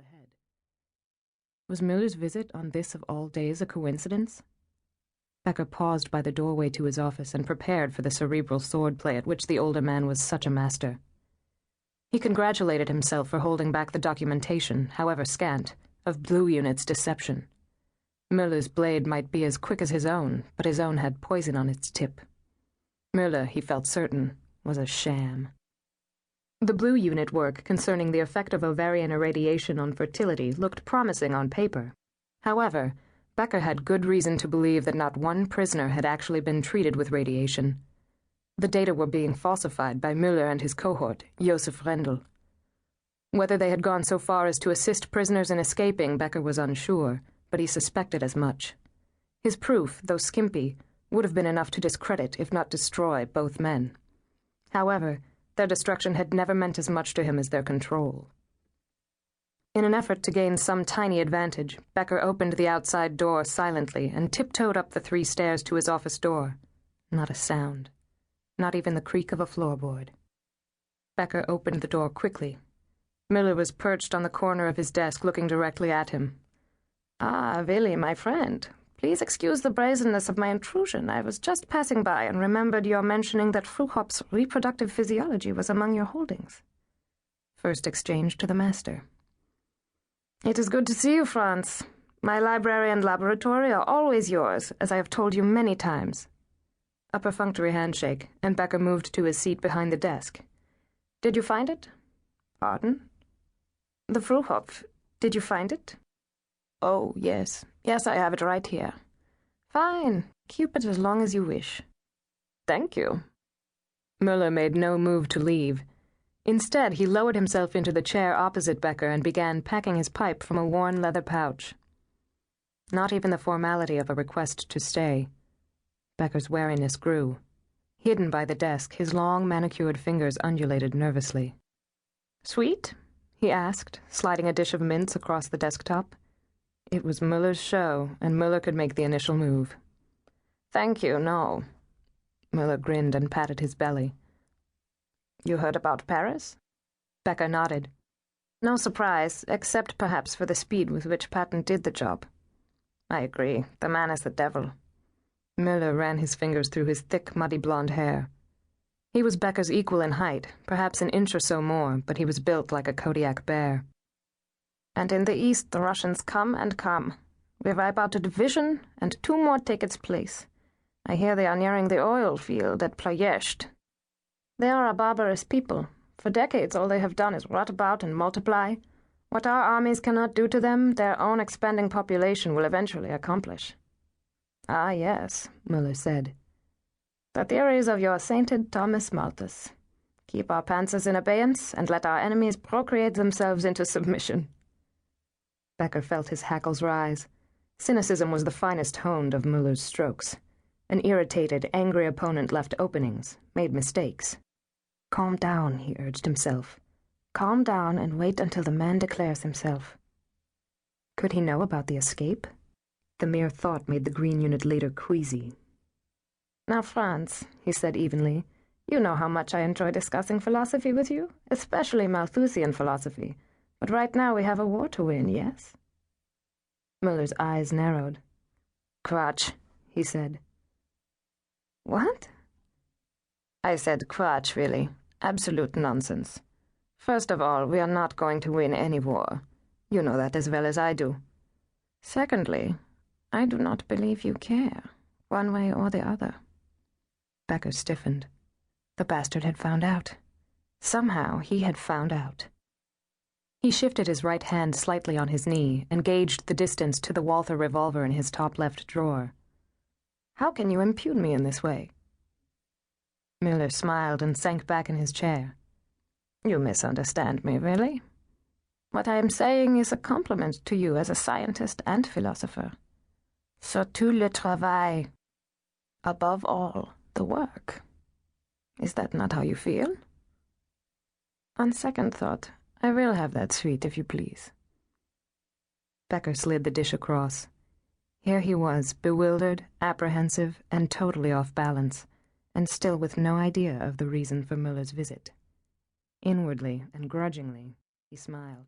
ahead. Was Müller's visit on this of all days a coincidence? Becker paused by the doorway to his office and prepared for the cerebral swordplay at which the older man was such a master. He congratulated himself for holding back the documentation, however scant, of Blue Unit's deception. Müller's blade might be as quick as his own, but his own had poison on its tip. Müller, he felt certain, was a sham. The Blue Unit work concerning the effect of ovarian irradiation on fertility looked promising on paper. However, Becker had good reason to believe that not one prisoner had actually been treated with radiation. The data were being falsified by Müller and his cohort, Josef Rendel. Whether they had gone so far as to assist prisoners in escaping, Becker was unsure, but he suspected as much. His proof, though skimpy, would have been enough to discredit, if not destroy, both men. However, their destruction had never meant as much to him as their control. In an effort to gain some tiny advantage, Becker opened the outside door silently and tiptoed up the 3 stairs to his office door. Not a sound. Not even the creak of a floorboard. Becker opened the door quickly. Müller was perched on the corner of his desk looking directly at him. "Ah, Willy, my friend. Please excuse the brazenness of my intrusion. I was just passing by and remembered your mentioning that Fruhop's reproductive physiology was among your holdings." First exchange to the master. "It is good to see you, Franz. My library and laboratory are always yours, as I have told you many times." A perfunctory handshake, and Becker moved to his seat behind the desk. "Did you find it?" "Pardon?" "The Fruhopf. Did you find it?" "Oh, yes. Yes, I have it right here." "Fine. Keep it as long as you wish." "Thank you." Müller made no move to leave. Instead, he lowered himself into the chair opposite Becker and began packing his pipe from a worn leather pouch. Not even the formality of a request to stay. Becker's wariness grew. Hidden by the desk, his long, manicured fingers undulated nervously. "Sweet?" he asked, sliding a dish of mints across the desktop. It was Müller's show, and Müller could make the initial move. "Thank you, no." Müller grinned and patted his belly. "You heard about Paris?" Becker nodded. "No surprise, except perhaps for the speed with which Patton did the job." "I agree. The man is the devil." Müller ran his fingers through his thick, muddy blonde hair. He was Becker's equal in height, perhaps an inch or so more, but he was built like a Kodiak bear. "And in the east the Russians come and come. We wipe out a division, and 2 more take its place. I hear they are nearing the oil field at Ploiești. They are a barbarous people. For decades all they have done is rot about and multiply. What our armies cannot do to them, their own expanding population will eventually accomplish." "Ah, yes," Müller said. "The theories of your sainted Thomas Malthus. Keep our panzers in abeyance, and let our enemies procreate themselves into submission." Becker felt his hackles rise. Cynicism was the finest honed of Müller's strokes. An irritated, angry opponent left openings, made mistakes. "Calm down," he urged himself. "Calm down and wait until the man declares himself." Could he know about the escape? The mere thought made the Green Unit leader queasy. "Now, Franz," he said evenly, "you know how much I enjoy discussing philosophy with you, especially Malthusian philosophy. But right now we have a war to win, yes?" Müller's eyes narrowed. "Quatsch," he said. "What?" "I said quatsch, really. Absolute nonsense. First of all, we are not going to win any war. You know that as well as I do. Secondly, I do not believe you care, one way or the other." Becker stiffened. The bastard had found out. Somehow he had found out. He shifted his right hand slightly on his knee and gauged the distance to the Walther revolver in his top left drawer. "How can you impugn me in this way?" Müller smiled and sank back in his chair. "You misunderstand me, really. What I am saying is a compliment to you as a scientist and philosopher. Surtout le travail. Above all, the work. Is that not how you feel?" "On second thought, I will have that sweet, if you please." Becker slid the dish across. Here he was, bewildered, apprehensive, and totally off balance, and still with no idea of the reason for Müller's visit. Inwardly and grudgingly, he smiled.